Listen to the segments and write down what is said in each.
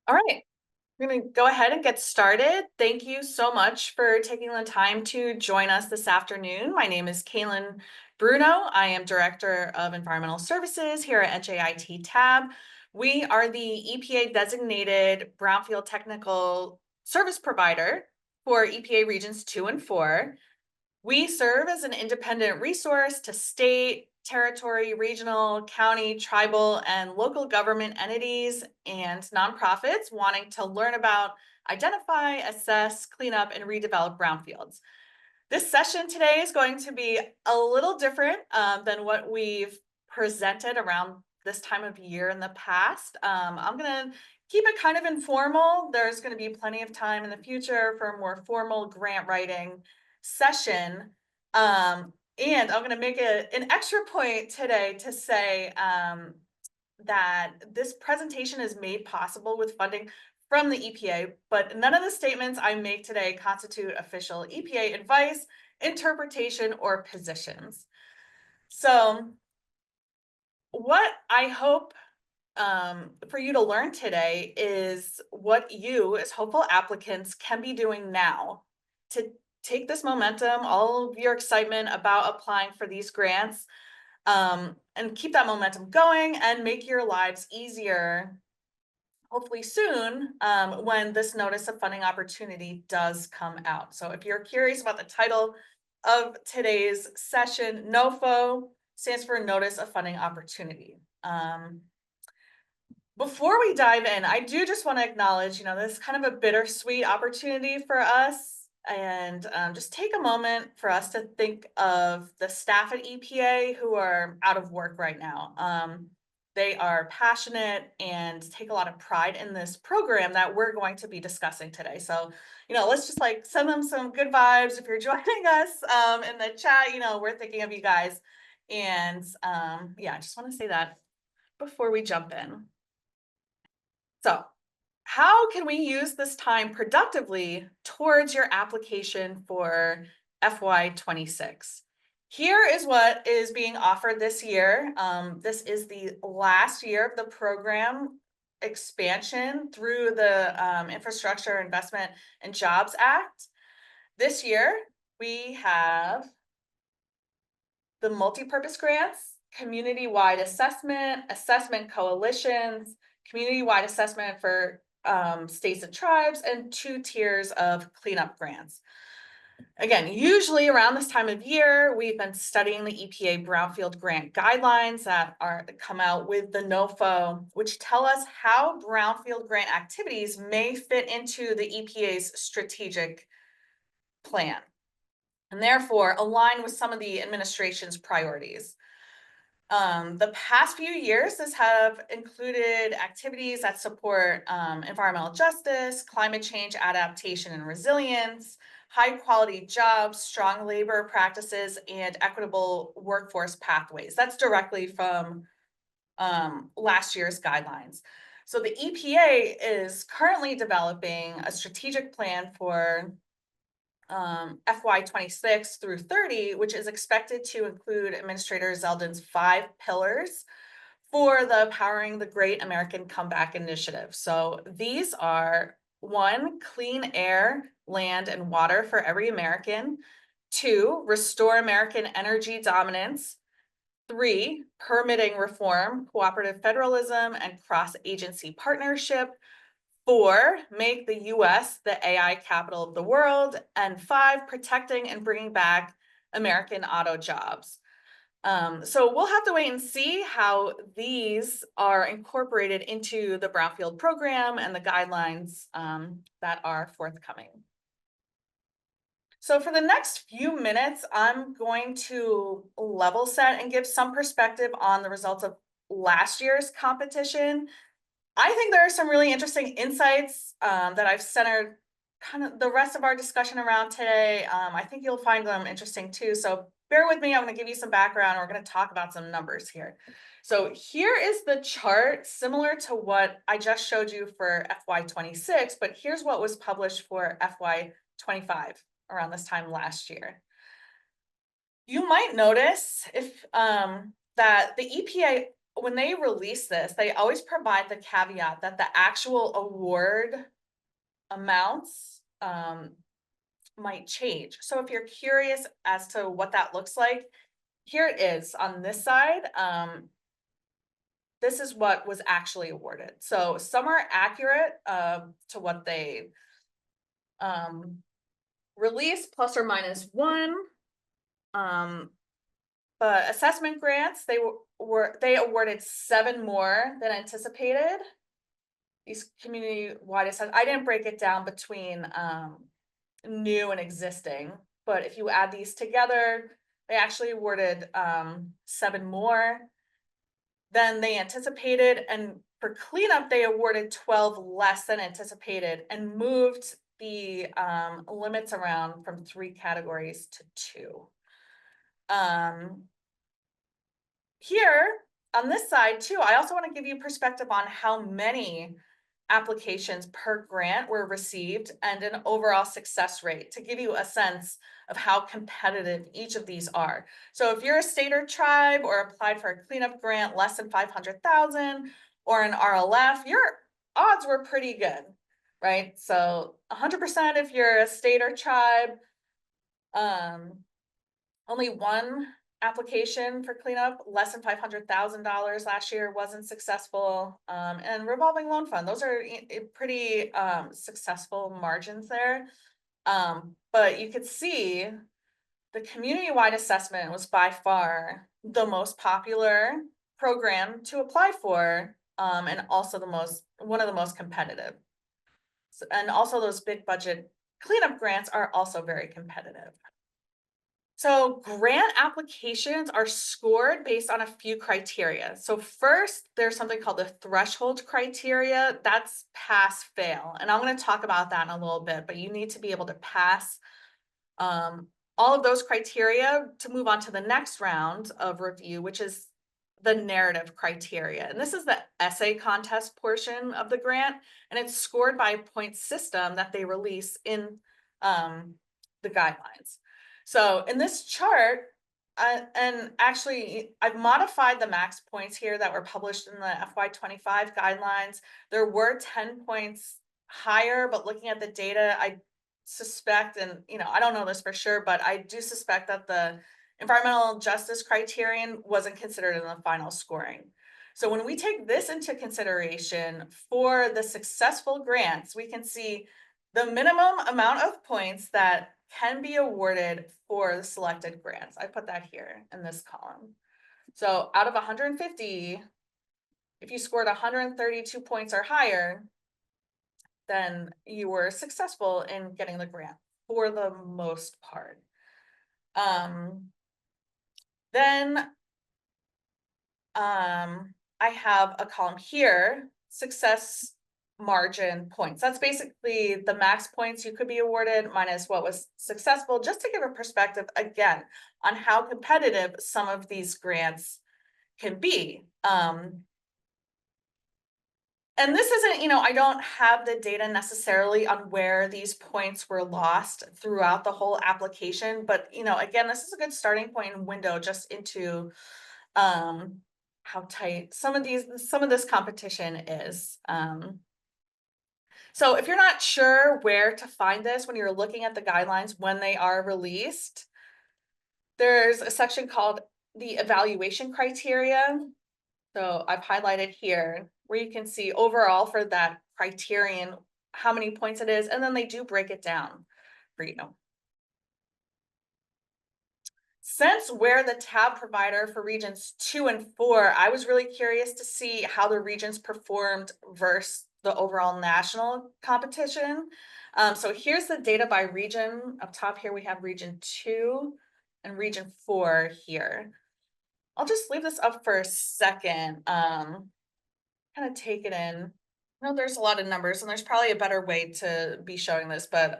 All right, we're going to go ahead and get started. Thank you so much for taking the time to join us this afternoon. My name is Cailyn Bruno. I am Director of Environmental Services here at NJIT TAB. We are the EPA designated Brownfield Technical Service Provider for EPA Regions 2 and 4. We serve as an independent resource to state, territory, regional, county, tribal, and local government entities and nonprofits wanting to learn about, identify, assess, clean up, and redevelop brownfields. This session today is going to be a little different than what we've presented around this time of year in the past. I'm going to keep it kind of informal. There's going to be plenty of time in the future for a more formal grant writing session. And I'm going to make an extra point today to say that this presentation is made possible with funding from the EPA, but none of the statements I make today constitute official EPA advice, interpretation, or positions. So what I hope for you to learn today is what you as hopeful applicants can be doing now to take this momentum, all of your excitement about applying for these grants, and keep that momentum going and make your lives easier, hopefully soon, when this notice of funding opportunity does come out. So if you're curious about the title of today's session, NOFO stands for Notice of Funding Opportunity. Before we dive in, I do just want to acknowledge, this is kind of a bittersweet opportunity for us, and just take a moment for us to think of the staff at EPA who are out of work right now. They are passionate and take a lot of pride in this program that we're going to be discussing today. So, let's just send them some good vibes. If you're joining us in the chat, we're thinking of you guys. And yeah, I just want to say that before we jump in. So how can we use this time productively towards your application for FY26? Here is what is being offered this year. This is the last year of the program expansion through the Infrastructure Investment and Jobs Act. This year, we have the multi-purpose grants, community-wide assessment, assessment coalitions, community-wide assessment for states and tribes, and 2 tiers of cleanup grants. Again, usually around this time of year, we've been studying the EPA Brownfield Grant Guidelines that come out with the NOFO, which tell us how brownfield grant activities may fit into the EPA's strategic plan, and therefore align with some of the administration's priorities. The past few years, this have included activities that support environmental justice, climate change adaptation and resilience, high quality jobs, strong labor practices, and equitable workforce pathways. That's directly from last year's guidelines. So the EPA is currently developing a strategic plan for FY26 through 30, which is expected to include Administrator Zeldin's 5 pillars for the Powering the Great American Comeback Initiative. So these are 1, clean air, land, and water for every American. 2, restore American energy dominance. 3, permitting reform, cooperative federalism, and cross-agency partnership. 4, make the US the AI capital of the world. And 5, protecting and bringing back American auto jobs. So we'll have to wait and see how these are incorporated into the Brownfield program and the guidelines that are forthcoming. So for the next few minutes, I'm going to level set and give some perspective on the results of last year's competition. I think there are some really interesting insights that I've centered kind of the rest of our discussion around today. I think you'll find them interesting too. So bear with me, I'm going to give you some background. We're going to talk about some numbers here. So here is the chart similar to what I just showed you for FY26, but here's what was published for FY25 around this time last year. You might notice if that the EPA when they release this, they always provide the caveat that the actual award amounts might change. So if you're curious as to what that looks like, here it is on this side. This is what was actually awarded. So some are accurate to what they released, plus or minus one. But assessment grants, they awarded 7 more than anticipated. These community-wide assessments, I didn't break it down between new and existing, but if you add these together, they actually awarded 7 more than they anticipated. And for cleanup, they awarded 12 less than anticipated and moved the limits around from 3 categories to 2. Here on this side too, I also want to give you perspective on how many applications per grant were received and an overall success rate to give you a sense of how competitive each of these are. So if you're a state or tribe or applied for a cleanup grant less than 500,000 or an RLF, your odds were pretty good, right? So 100% if you're a state or tribe. Only one application for cleanup, less than $500,000 last year, wasn't successful. And revolving loan fund, those are pretty successful margins there. But you could see the community-wide assessment was by far the most popular program to apply for, and also one of the most competitive. And also those big budget cleanup grants are also very competitive. So grant applications are scored based on a few criteria. So first, there's something called the threshold criteria. That's pass fail. And I'm going to talk about that in a little bit, but you need to be able to pass all of those criteria to move on to the next round of review, which is the narrative criteria. And this is the essay contest portion of the grant, and it's scored by a point system that they release in the guidelines. So in this chart, and actually I've modified the max points here that were published in the FY25 guidelines. There were 10 points higher, but looking at the data, I suspect, and I don't know this for sure, but I do suspect that the environmental justice criterion wasn't considered in the final scoring. So when we take this into consideration for the successful grants, we can see the minimum amount of points that can be awarded for the selected grants. I put that here in this column. So out of 150, if you scored 132 points or higher, then you were successful in getting the grant for the most part. Then I have a column here, success margin points. That's basically the max points you could be awarded minus what was successful, just to give a perspective again on how competitive some of these grants can be. And this isn't, I don't have the data necessarily on where these points were lost throughout the whole application, but again, this is a good starting point and window just into how tight some of this competition is. So if you're not sure where to find this when you're looking at the guidelines when they are released, there's a section called the evaluation criteria. So I've highlighted here where you can see overall for that criterion how many points it is, and then they do break it down for you. Since we're the tab provider for regions 2 and 4, I was really curious to see how the regions performed versus the overall national competition. So here's the data by region. Up top here, we have region 2 and region 4 here. I'll just leave this up for a second, kind of take it in. I know there's a lot of numbers and there's probably a better way to be showing this, but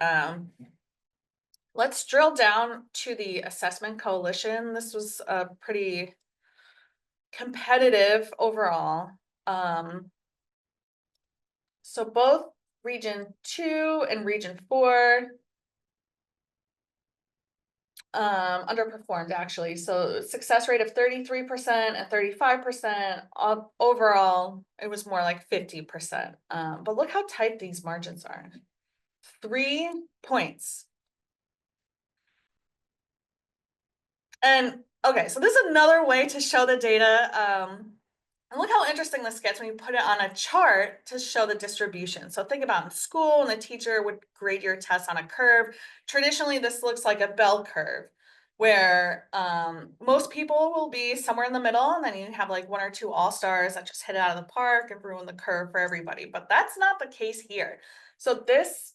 let's drill down to the assessment coalition. This was a pretty competitive overall. So both region 2 and region 4 underperformed actually. So success rate of 33% and 35%. Overall, it was more like 50%. But look how tight these margins are. 3 points. And okay, so this is another way to show the data. And look how interesting this gets when you put it on a chart to show the distribution. So think about in school, and the teacher would grade your test on a curve. Traditionally, this looks like a bell curve, where most people will be somewhere in the middle, and then you have like 1 or 2 all-stars that just hit it out of the park and ruin the curve for everybody. But that's not the case here. So this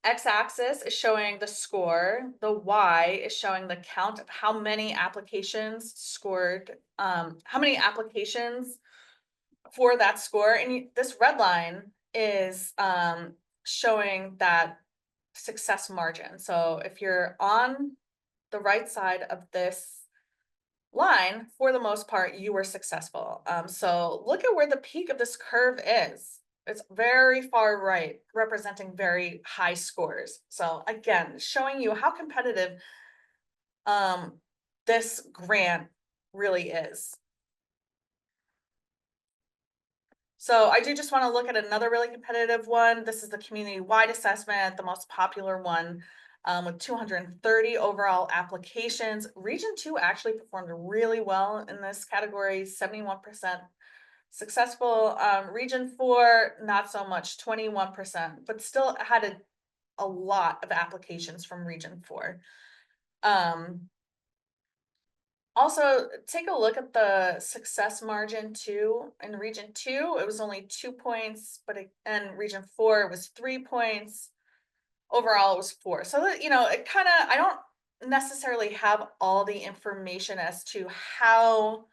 x-axis is showing the score, the y is showing the count of how many applications scored, how many applications for that score, and this red line is showing that success margin. So if you're on the right side of this line, for the most part, you were successful. So look at where the peak of this curve is. It's very far right, representing very high scores. So again, showing you how competitive this grant really is. So I do just want to look at another really competitive one. This is the community-wide assessment, the most popular one, with 230 overall applications. Region 2 actually performed really well in this category, 71% successful. Region 4, not so much, 21%, but still had a lot of applications from Region 4. Also, take a look at the success margin too. In Region 2, it was only 2 points, but in Region 4, it was 3 points. Overall, it was 4. So that, it kind of, I don't necessarily have all the information as to how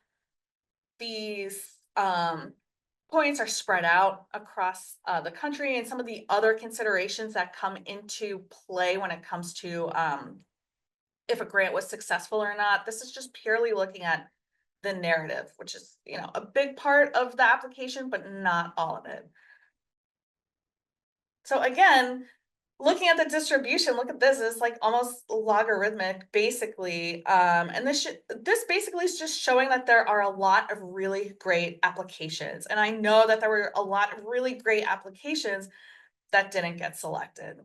these points are spread out across the country, and some of the other considerations that come into play when it comes to if a grant was successful or not. This is just purely looking at the narrative, which is, a big part of the application, but not all of it. So again, looking at the distribution, look at this, it's like almost logarithmic, basically. And this basically is just showing that there are a lot of really great applications. And I know that there were a lot of really great applications that didn't get selected.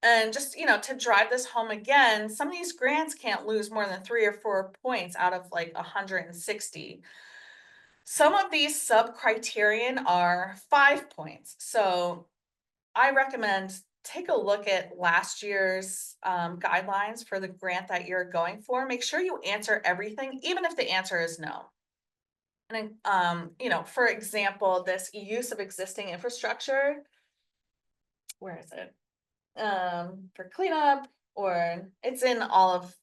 And just, to drive this home again, some of these grants can't lose more than 3 or 4 points out of like 160. Some of these sub-criterion are 5 points. So I recommend take a look at last year's guidelines for the grant that you're going for. Make sure you answer everything, even if the answer is no. And for example, this use of existing infrastructure, where is it? For cleanup, or it's in all of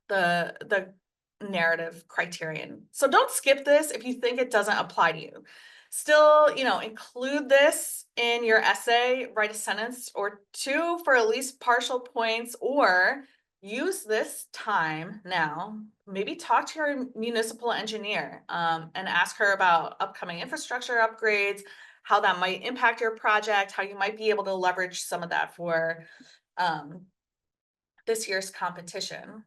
the narrative criterion. So don't skip this if you think it doesn't apply to you. Still, include this in your essay, write a sentence or 2 for at least partial points, or use this time now, maybe talk to your municipal engineer and ask her about upcoming infrastructure upgrades, how that might impact your project, how you might be able to leverage some of that for this year's competition.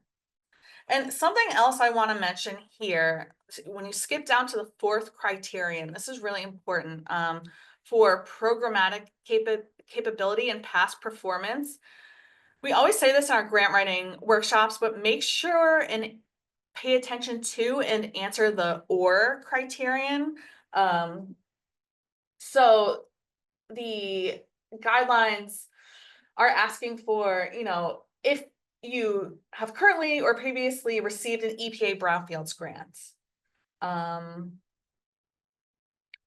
And something else I want to mention here, when you skip down to the 4th criterion, this is really important for programmatic capability and past performance. We always say this in our grant writing workshops, but make sure and pay attention to and answer the or criterion. So the guidelines are asking for, if you have currently or previously received an EPA Brownfields grant,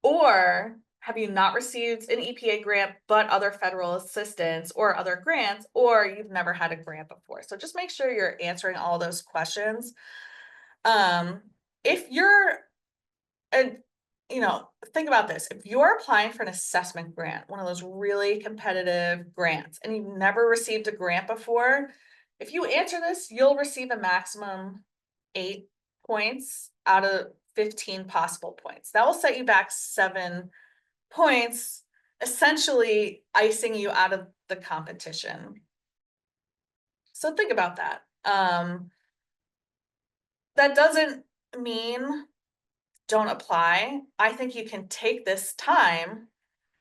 or have you not received an EPA grant but other federal assistance or other grants, or you've never had a grant before. So just make sure you're answering all those questions. If you're think about this. If you're applying for an assessment grant, one of those really competitive grants, and you've never received a grant before, if you answer this, you'll receive a maximum 8 points out of 15 possible points. That will set you back 7 points essentially icing you out of the competition. So think about that. That doesn't mean don't apply. I think you can take this time.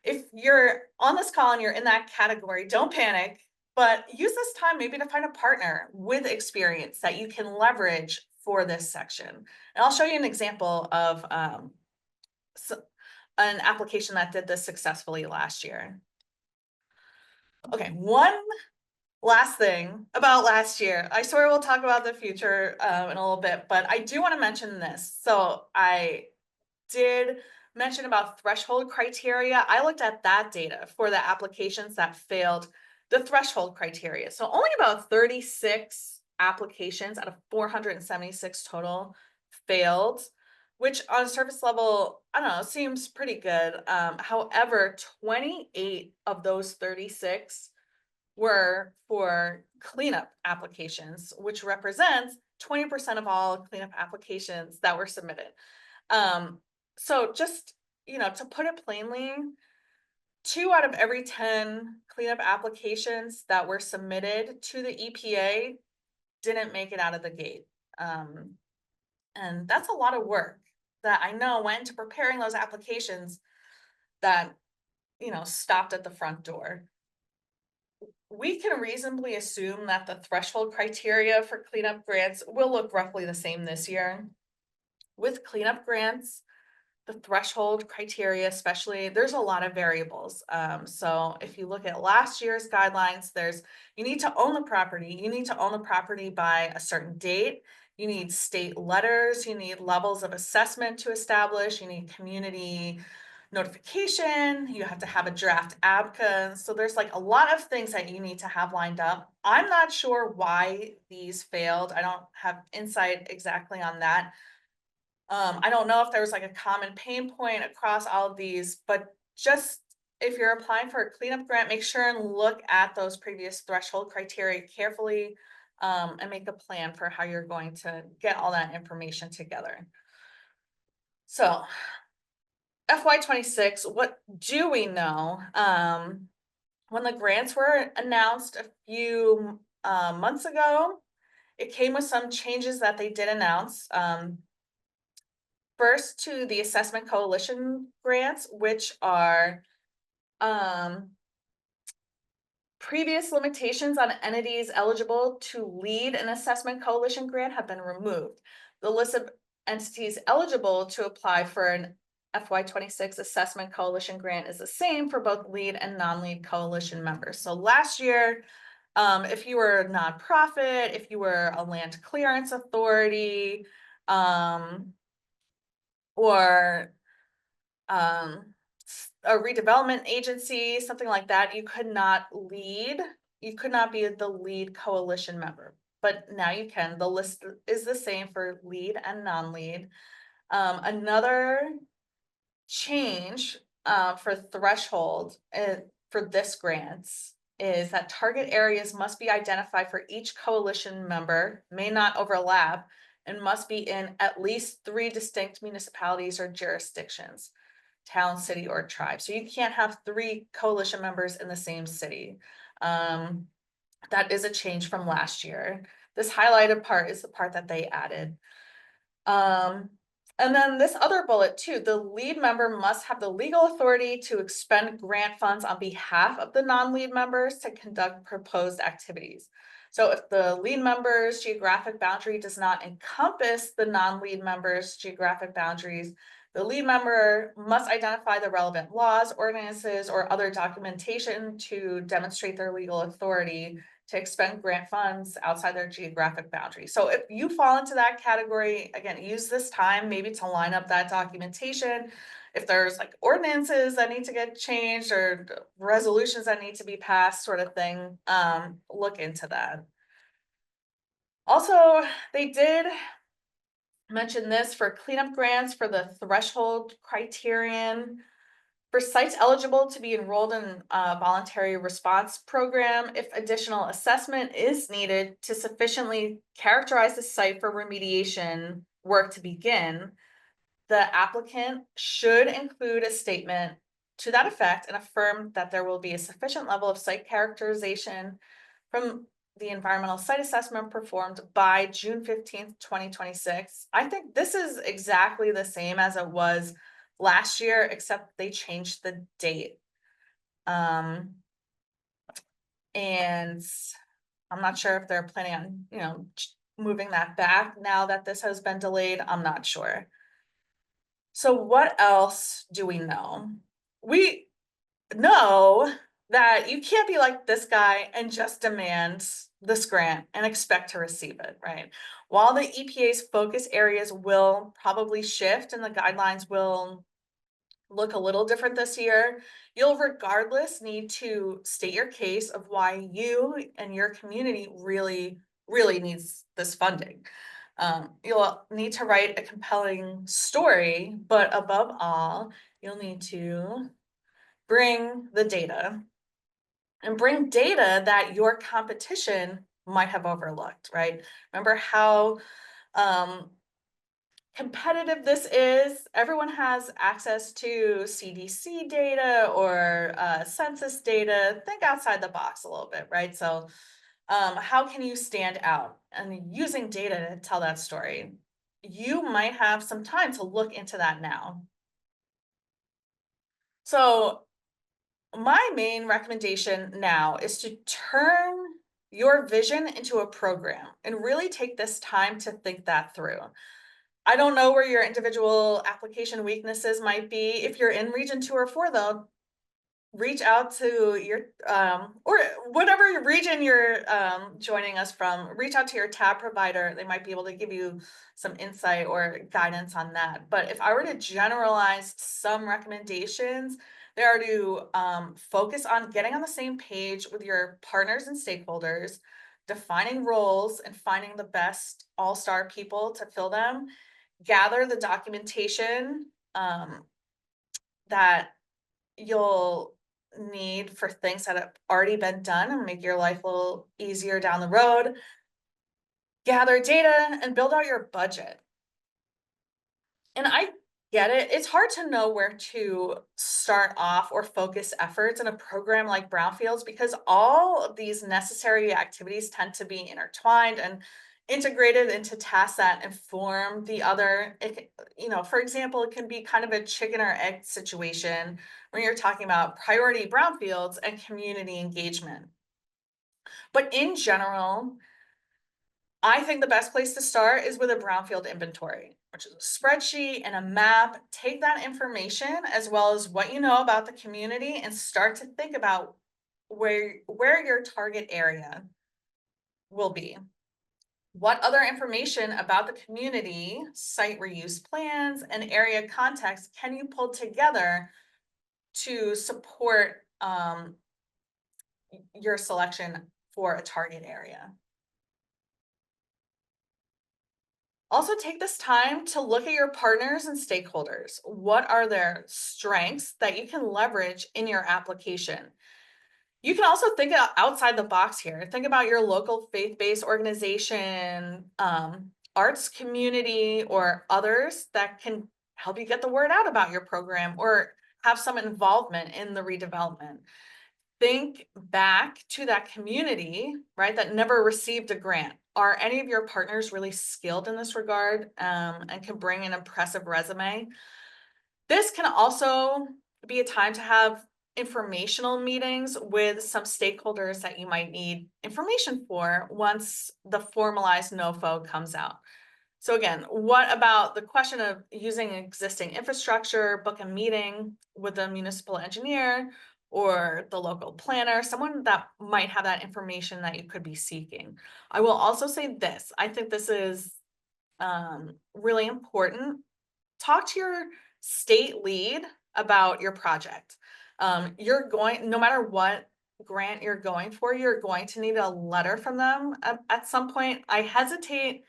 If you're on this call and you're in that category, don't panic, but use this time maybe to find a partner with experience that you can leverage for this section. And I'll show you an example of an application that did this successfully last year. Okay, one last thing about last year. I swear we'll talk about the future in a little bit, but I do want to mention this. So I did mention about threshold criteria. I looked at that data for the applications that failed the threshold criteria. So only about 36 applications out of 476 total failed, which on a surface level, I don't know, seems pretty good. However, 28 of those 36 were for cleanup applications, which represents 20% of all cleanup applications that were submitted. So just, to put it plainly, 2 out of every 10 cleanup applications that were submitted to the EPA didn't make it out of the gate. And that's a lot of work that I know went into preparing those applications that, stopped at the front door. We can reasonably assume that the threshold criteria for cleanup grants will look roughly the same this year. With cleanup grants, the threshold criteria, especially, there's a lot of variables. So if you look at last year's guidelines, you need to own the property. You need to own the property by a certain date. You need state letters. You need levels of assessment to establish. You need community notification. You have to have a draft ABCA. So there's like a lot of things that you need to have lined up. I'm not sure why these failed. I don't have insight exactly on that. I don't know if there was like a common pain point across all of these, but just if you're applying for a cleanup grant, make sure and look at those previous threshold criteria carefully, and make a plan for how you're going to get all that information together. So FY26, what do we know? When the grants were announced a few months ago, it came with some changes that they did announce. First, to the assessment coalition grants, which are previous limitations on entities eligible to lead an assessment coalition grant have been removed. The list of entities eligible to apply for an FY26 assessment coalition grant is the same for both lead and non-lead coalition members. So last year, if you were a nonprofit, if you were a land clearance authority, or a redevelopment agency, something like that, you could not be the lead coalition member, but now you can. The list is the same for lead and non-lead. Another change for threshold for this grants is that target areas must be identified for each coalition member, may not overlap, and must be in at least 3 distinct municipalities or jurisdictions, town, city, or tribe. So you can't have 3 coalition members in the same city. That is a change from last year. This highlighted part is the part that they added. And then this other bullet too, the lead member must have the legal authority to expend grant funds on behalf of the non-lead members to conduct proposed activities. So if the lead member's geographic boundary does not encompass the non-lead member's geographic boundaries, the lead member must identify the relevant laws, ordinances, or other documentation to demonstrate their legal authority to expend grant funds outside their geographic boundary. So if you fall into that category, again, use this time maybe to line up that documentation. If there's like ordinances that need to get changed or resolutions that need to be passed, sort of thing, look into that. Also, they did mention this for cleanup grants for the threshold criterion. For sites eligible to be enrolled in a voluntary response program, if additional assessment is needed to sufficiently characterize the site for remediation work to begin, the applicant should include a statement to that effect and affirm that there will be a sufficient level of site characterization from the environmental site assessment performed by June 15th, 2026. I think this is exactly the same as it was last year, except they changed the date. And I'm not sure if they're planning on, moving that back now that this has been delayed. I'm not sure. So what else do we know? We know that you can't be like this guy and just demand this grant and expect to receive it, right? While the EPA's focus areas will probably shift and the guidelines will look a little different this year, you'll regardless need to state your case of why you and your community really, really needs this funding. You'll need to write a compelling story, but above all, you'll need to bring the data and bring data that your competition might have overlooked, right? Remember how competitive this is. Everyone has access to CDC data or census data. Think outside the box a little bit, right? So how can you stand out? And using data to tell that story, you might have some time to look into that now. So my main recommendation now is to turn your vision into a program and really take this time to think that through. I don't know where your individual application weaknesses might be. If you're in region 2 or 4, though, reach out to your or whatever region you're joining us from, reach out to your tab provider. They might be able to give you some insight or guidance on that. But if I were to generalize some recommendations, they are to focus on getting on the same page with your partners and stakeholders, defining roles and finding the best all-star people to fill them, gather the documentation that you'll need for things that have already been done and make your life a little easier down the road, gather data, and build out your budget. And I get it. It's hard to know where to start off or focus efforts in a program like Brownfields because all of these necessary activities tend to be intertwined and integrated into tasks that inform the other. For example, it can be kind of a chicken or egg situation when you're talking about priority brownfields and community engagement. But in general, I think the best place to start is with a brownfield inventory, which is a spreadsheet and a map. Take that information as well as what you know about the community and start to think about where your target area will be. What other information about the community, site reuse plans, and area context can you pull together to support your selection for a target area? Also, take this time to look at your partners and stakeholders. What are their strengths that you can leverage in your application? You can also think outside the box here. Think about your local faith-based organization, arts community, or others that can help you get the word out about your program or have some involvement in the redevelopment. Think back to that community, right, that never received a grant. Are any of your partners really skilled in this regard and can bring an impressive resume? This can also be a time to have informational meetings with some stakeholders that you might need information for once the formalized NOFO comes out. So again, what about the question of using existing infrastructure, book a meeting with the municipal engineer or the local planner, someone that might have that information that you could be seeking. I will also say this, I think this is really important. Talk to your state lead about your project. No matter what grant you're going for, you're going to need a letter from them at some point. I hesitate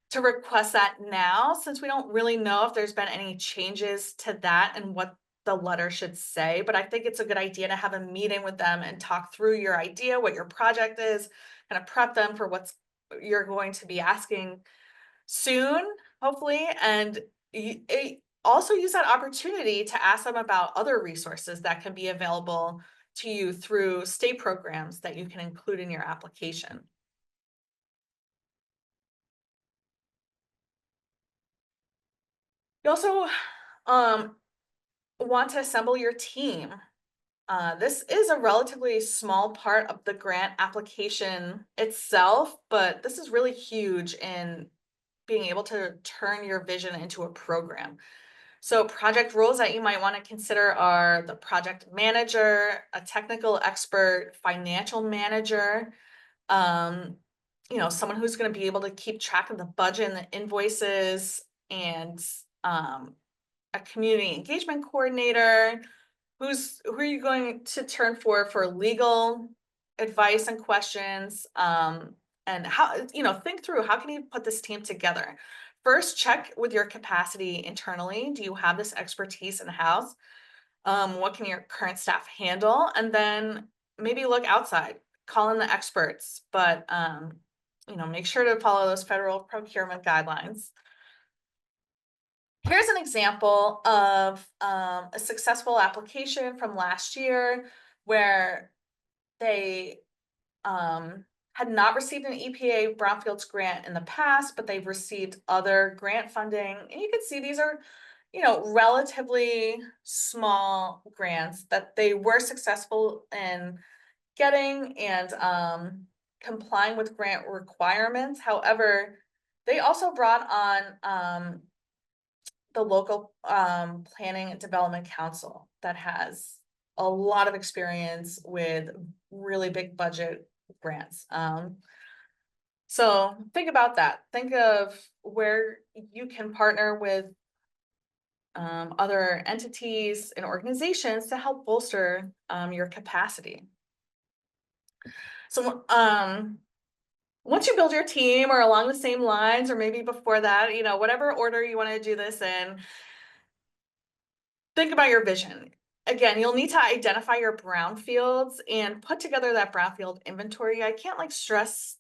to request that now since we don't really know if there's been any changes to that and what the letter should say, but I think it's a good idea to have a meeting with them and talk through your idea, what your project is, kind of prep them for what's you're going to be asking soon, hopefully. And also use that opportunity to ask them about other resources that can be available to you through state programs that you can include in your application. You also want to assemble your team. This is a relatively small part of the grant application itself, but this is really huge in being able to turn your vision into a program. So project roles that you might want to consider are the project manager, a technical expert, financial manager, um, someone who's going to be able to keep track of the budget and the invoices, and a community engagement coordinator. Who are you going to turn for legal advice and questions? And how, think through, how can you put this team together? First, check with your capacity internally. Do you have this expertise in-house? What can your current staff handle? And then maybe look outside, call in the experts, but make sure to follow those federal procurement guidelines. Here's an example of a successful application from last year where they had not received an EPA Brownfields grant in the past, but they've received other grant funding. And you can see these are, relatively small grants that they were successful in getting and complying with grant requirements. However, they also brought on the local planning and development council that has a lot of experience with really big budget grants. So think about that. Think of where you can partner with other entities and organizations to help bolster your capacity. So once you build your team, or along the same lines, or maybe before that, whatever order you want to do this in, think about your vision. Again, you'll need to identify your brownfields and put together that brownfield inventory. I can't stress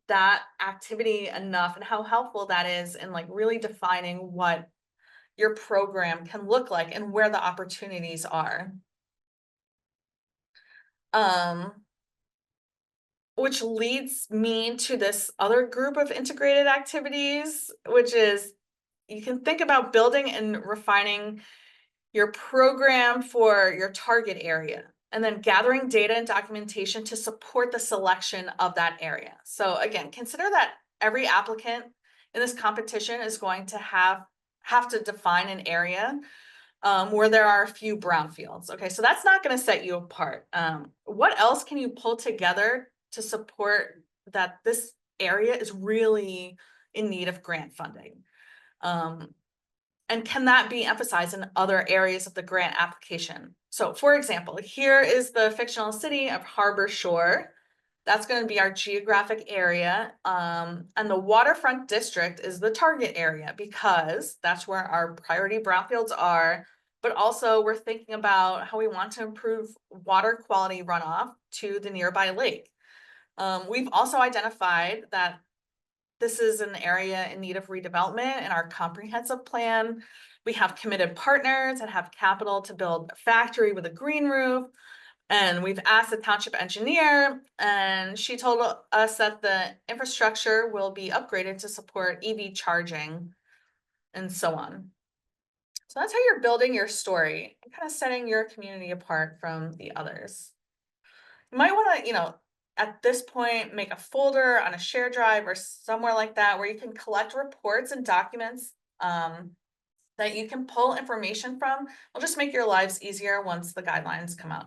that activity enough and how helpful that is in really defining what your program can look like and where the opportunities are. Which leads me to this other group of integrated activities, which is you can think about building and refining your program for your target area, and then gathering data and documentation to support the selection of that area. So again, consider that every applicant in this competition is going to have to define an area where there are a few brownfields. Okay, so that's not going to set you apart. What else can you pull together to support that this area is really in need of grant funding? And can that be emphasized in other areas of the grant application? So for example, here is the fictional city of Harbor Shore. That's going to be our geographic area. And the waterfront district is the target area because that's where our priority brownfields are. But also we're thinking about how we want to improve water quality runoff to the nearby lake. We've also identified that this is an area in need of redevelopment in our comprehensive plan. We have committed partners that have capital to build a factory with a green roof. And we've asked the township engineer, and she told us that the infrastructure will be upgraded to support EV charging and so on. So that's how you're building your story and kind of setting your community apart from the others. You might want to, at this point, make a folder on a shared drive or somewhere like that where you can collect reports and documents that you can pull information from. It'll just make your lives easier once the guidelines come out.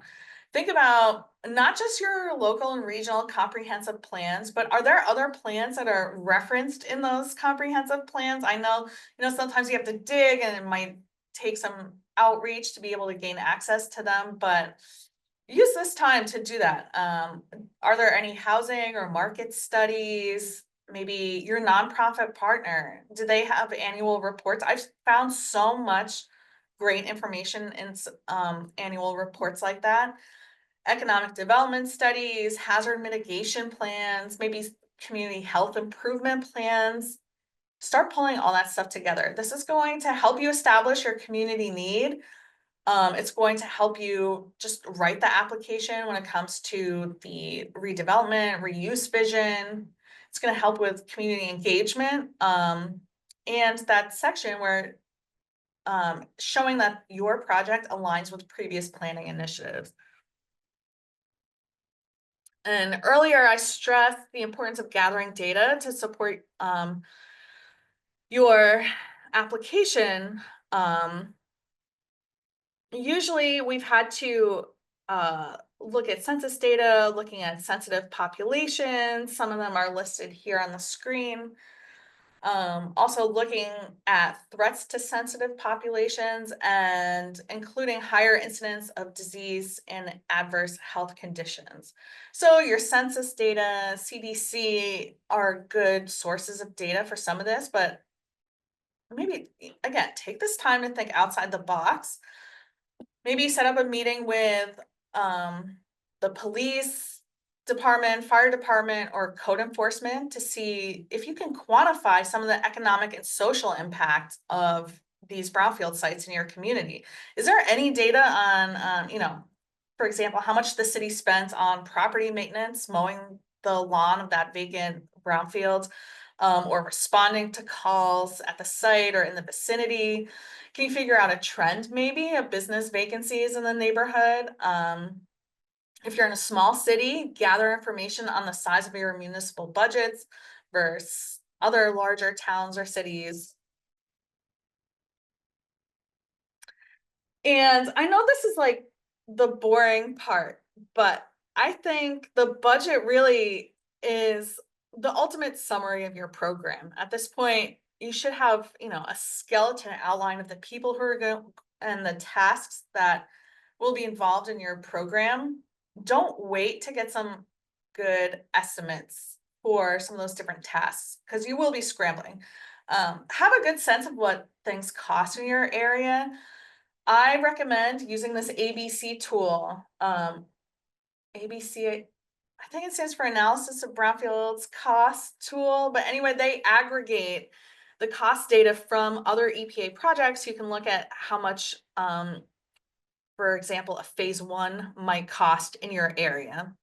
Think about not just your local and regional comprehensive plans, but are there other plans that are referenced in those comprehensive plans? I know, sometimes you have to dig and it might take some outreach to be able to gain access to them, but use this time to do that. Are there any housing or market studies? Maybe your nonprofit partner, do they have annual reports? I've found so much great information in annual reports like that. Economic development studies, hazard mitigation plans, maybe community health improvement plans. start pulling all that stuff together. This is going to help you establish your community need. It's going to help you just write the application when it comes to the redevelopment, reuse vision. It's going to help with community engagement. And that section where showing that your project aligns with previous planning initiatives. And earlier, I stressed the importance of gathering data to support your application. Usually, we've had to look at census data, looking at sensitive populations. Some of them are listed here on the screen. Also looking at threats to sensitive populations and including higher incidence of disease and adverse health conditions. So your census data, CDC are good sources of data for some of this, but maybe, again, take this time to think outside the box. Maybe set up a meeting with the police department, fire department, or code enforcement to see if you can quantify some of the economic and social impact of these brownfield sites in your community. Is there any data on, for example, how much the city spent on property maintenance, mowing the lawn of that vacant brownfield, or responding to calls at the site or in the vicinity? Can you figure out a trend maybe of business vacancies in the neighborhood? If you're in a small city, gather information on the size of your municipal budgets versus other larger towns or cities. And I know this is like the boring part, but I think the budget really is the ultimate summary of your program. At this point, you should have, a skeleton outline of the people who are going and the tasks that will be involved in your program. Don't wait to get some good estimates for some of those different tasks because you will be scrambling. Have a good sense of what things cost in your area. I recommend using this ABC tool. ABC, I think it stands for Analysis of Brownfields Cost Tool, but anyway, they aggregate the cost data from other EPA projects. You can look at how much, for example, a phase 1 might cost in your area.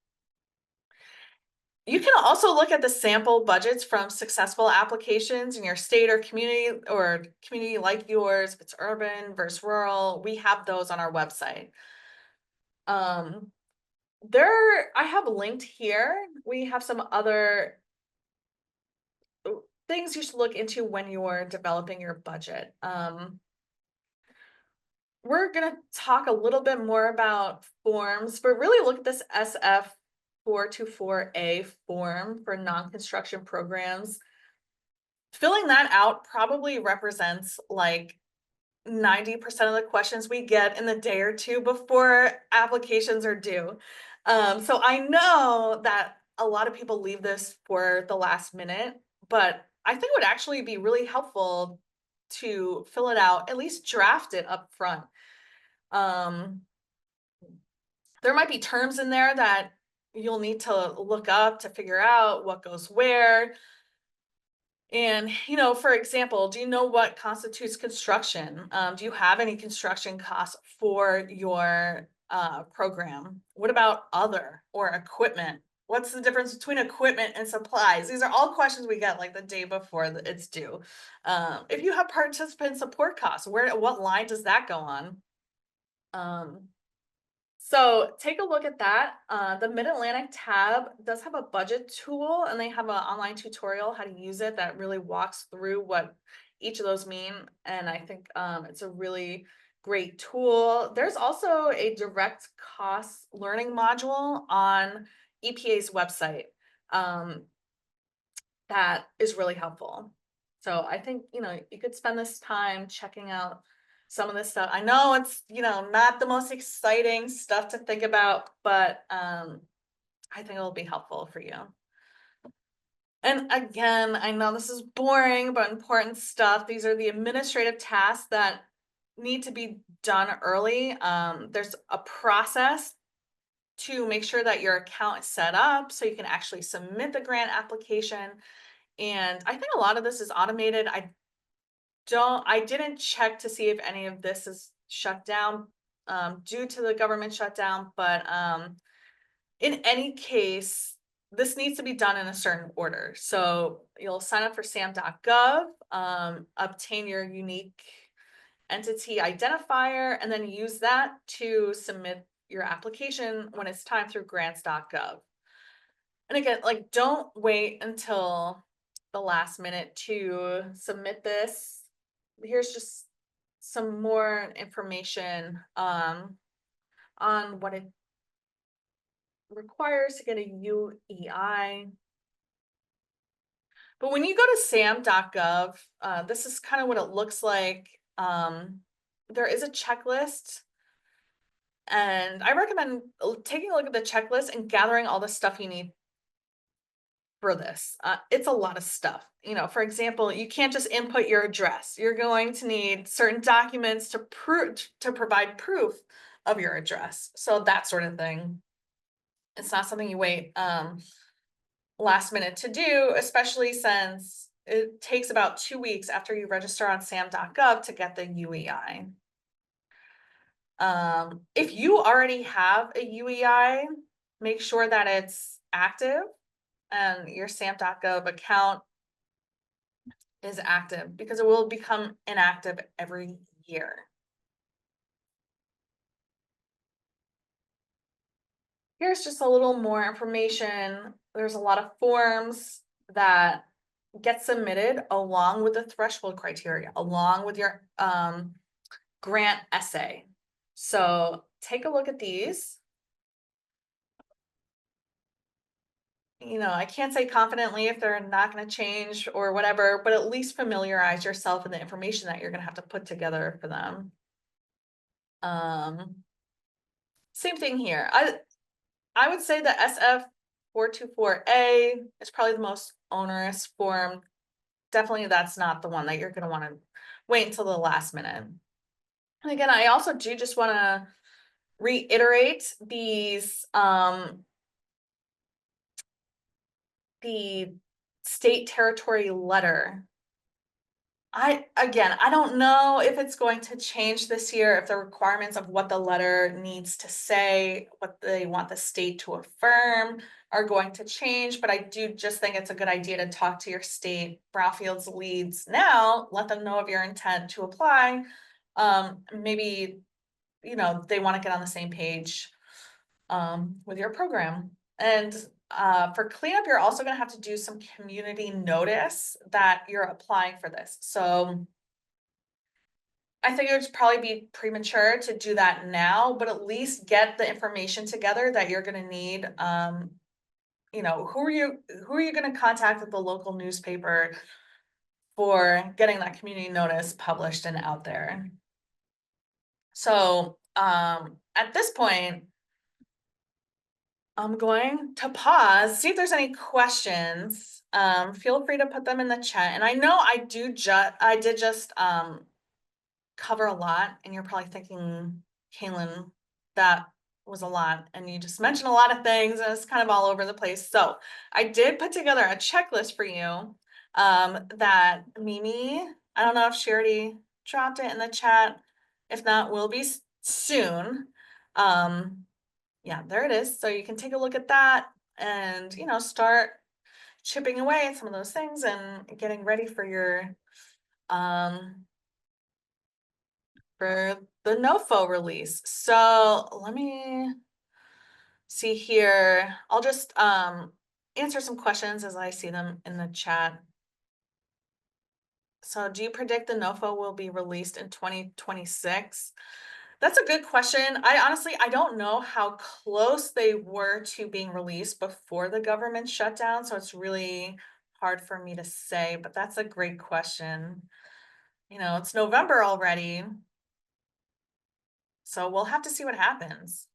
You can also look at the sample budgets from successful applications in your state or community like yours. If it's urban versus rural, we have those on our website. I have linked here. We have some other things you should look into when you're developing your budget. We're going to talk a little bit more about forms, but really look at this SF 424A form for non-construction programs. Filling that out probably represents like 90% of the questions we get in the day or two before applications are due. So I know that a lot of people leave this for the last minute, but I think it would actually be really helpful to fill it out, at least draft it up front. There might be terms in there that you'll need to look up to figure out what goes where. And, for example, do you know what constitutes construction? Do you have any construction costs for your program? What about other or equipment? What's the difference between equipment and supplies? These are all questions we get like the day before it's due. If you have participant support costs, what line does that go on? So take a look at that. The Mid-Atlantic tab does have a budget tool, and they have an online tutorial how to use it that really walks through what each of those mean. And I think it's a really great tool. There's also a direct cost learning module on EPA's website that is really helpful. So I think, you could spend this time checking out some of this stuff. I know it's, not the most exciting stuff to think about, but I think it'll be helpful for you. And again, I know this is boring, but important stuff. These are the administrative tasks that need to be done early. There's a process to make sure that your account is set up so you can actually submit the grant application. And I think a lot of this is automated. I didn't check to see if any of this is shut down due to the government shutdown, but in any case, this needs to be done in a certain order. So you'll sign up for sam.gov, obtain your unique entity identifier, and then use that to submit your application when it's time through grants.gov. And again, like, don't wait until the last minute to submit this. Here's just some more information on what it requires to get a UEI. But when you go to sam.gov, this is kind of what it looks like. There is a checklist, and I recommend taking a look at the checklist and gathering all the stuff you need for this. It's a lot of stuff. You know, for example, you can't just input your address. You're going to need certain documents to provide proof of your address. So that sort of thing. It's not something you wait last minute to do, especially since it takes about 2 weeks after you register on sam.gov to get the UEI. If you already have a UEI, make sure that it's active and your sam.gov account is active, because it will become inactive every year. Here's just a little more information. There's a lot of forms that get submitted along with the threshold criteria, along with your grant essay. So take a look at these. You know, I can't say confidently if they're not going to change or whatever, but at least familiarize yourself with the information that you're going to have to put together for them. Same thing here. I would say the SF424A is probably the most onerous form. Definitely that's not the one that you're going to want to wait until the last minute. And again, I also do just want to reiterate these the state territory letter. I don't know if it's going to change this year, if the requirements of what the letter needs to say, what they want the state to affirm are going to change, but I do just think it's a good idea to talk to your state brownfields leads now, let them know of your intent to apply. Maybe, you know, they want to get on the same page with your program. And for cleanup, you're also going to have to do some community notice that you're applying for this. So I think it would probably be premature to do that now, but at least get the information together that you're going to need. You know, who are you going to contact at the local newspaper for getting that community notice published and out there? So at this point, I'm going to pause, see if there's any questions. Feel free to put them in the chat. And I know I did just cover a lot, and you're probably thinking, Cailyn, that was a lot, and you just mentioned a lot of things, and it's kind of all over the place. So I did put together a checklist for you that Mimi, I don't know if she already dropped it in the chat. If not, will be soon. Yeah, there it is. So you can take a look at that and, you know, start chipping away at some of those things and getting ready for your for the NOFO release. So let me see here. I'll just answer some questions as I see them in the chat. So do you predict the NOFO will be released in 2026? That's a good question. I don't know how close they were to being released before the government shutdown, so it's really hard for me to say, but that's a great question. You know, it's November already, so we'll have to see what happens.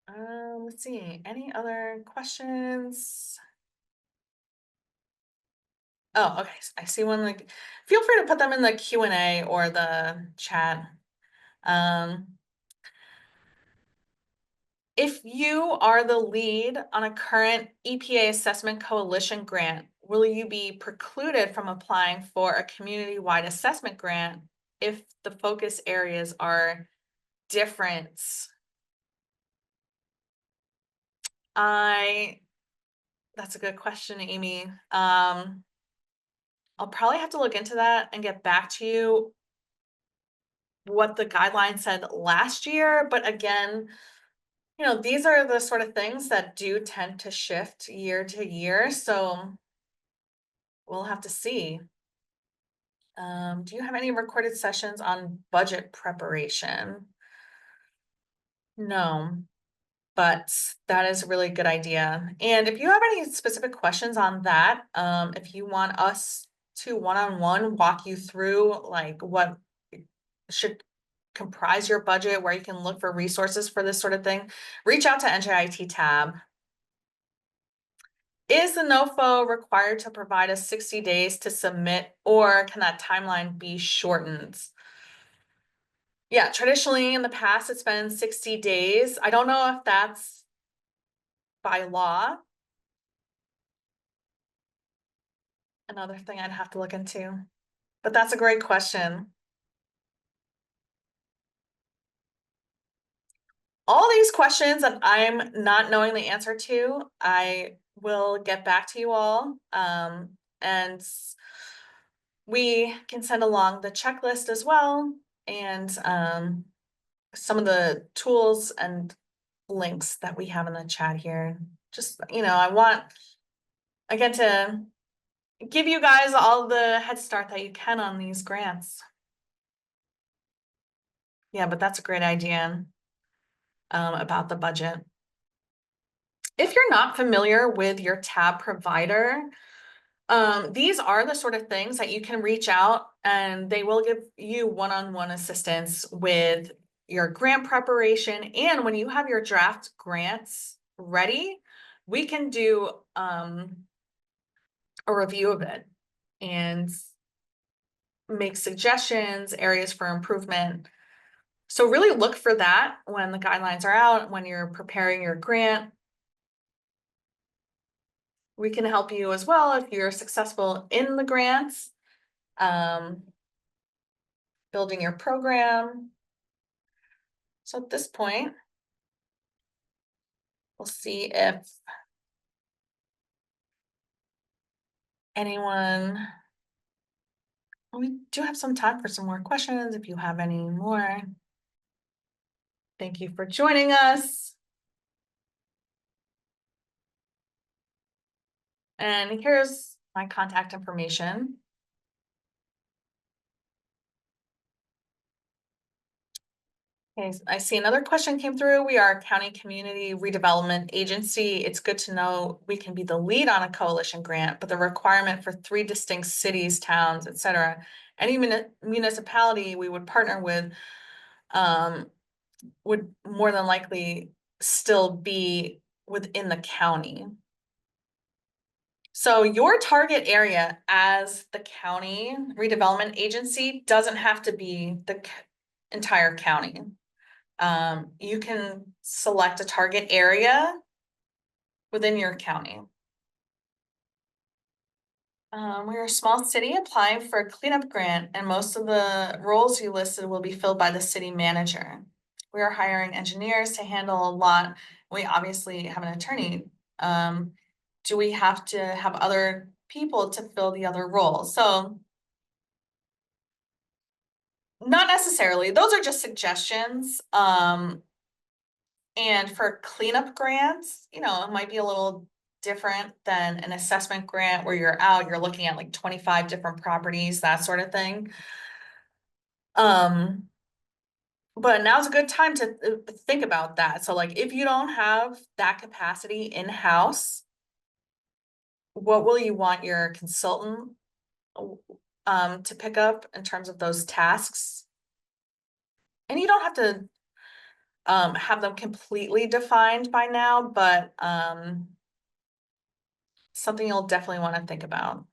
Let's see, any other questions? Oh, okay, I see one. Like, feel free to put them in the Q&A or the chat. If you are the lead on a current EPA Assessment Coalition grant, will you be precluded from applying for a community-wide assessment grant if the focus areas are different? That's a good question, Amy. I'll probably have to look into that and get back to you what the guideline said last year. But again, these are the sort of things that do tend to shift year to year. So we'll have to see. Do you have any recorded sessions on budget preparation? No, but that is a really good idea. And if you have any specific questions on that, if you want us to one-on-one walk you through like what should comprise your budget, where you can look for resources for this sort of thing, reach out to NJIT TAB. Is the NOFO required to provide us 60 days to submit, or can that timeline be shortened? Yeah, traditionally in the past, it's been 60 days. I don't know if that's by law. Another thing I'd have to look into, but that's a great question. All these questions that I'm not knowing the answer to, I will get back to you all. And we can send along the checklist as well, and some of the tools and links that we have in the chat here. Just, I want, again, to give you guys all the head start that you can on these grants. Yeah, but that's a great idea about the budget. If you're not familiar with your TAB provider, these are the sort of things that you can reach out and they will give you one-on-one assistance with your grant preparation. And when you have your draft grants ready, we can do a review of it and make suggestions, areas for improvement. So really look for that when the guidelines are out, when you're preparing your grant. We can help you as well if you're successful in the grants, building your program. So at this point, we'll see if anyone, we do have some time for some more questions if you have any more. Thank you for joining us. And here's my contact information. Okay, I see another question came through. We are a county community redevelopment agency. It's good to know we can be the lead on a coalition grant, but the requirement for 3 distinct cities, towns, etc. Any municipality we would partner with would more than likely still be within the county. So your target area as the county redevelopment agency doesn't have to be the entire county. You can select a target area within your county. We're a small city applying for a cleanup grant, and most of the roles you listed will be filled by the city manager. We are hiring engineers to handle a lot. We obviously have an attorney. Do we have to have other people to fill the other roles? So not necessarily. Those are just suggestions. And for cleanup grants, it might be a little different than an assessment grant where you're looking at like 25 different properties, that sort of thing. But now's a good time to think about that. So like if you don't have that capacity in-house, what will you want your consultant to pick up in terms of those tasks? And you don't have to have them completely defined by now, but something you'll definitely want to think about.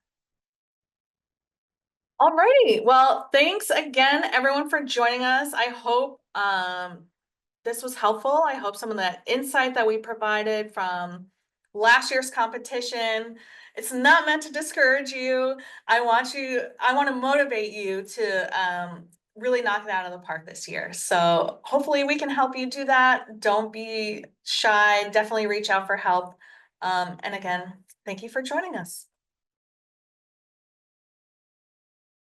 Alrighty, well, thanks again, everyone, for joining us. I hope this was helpful. I hope some of that insight that we provided from last year's competition, it's not meant to discourage you. I want to motivate you to really knock it out of the park this year. So hopefully we can help you do that. Don't be shy. Definitely reach out for help. And again, thank you for joining us.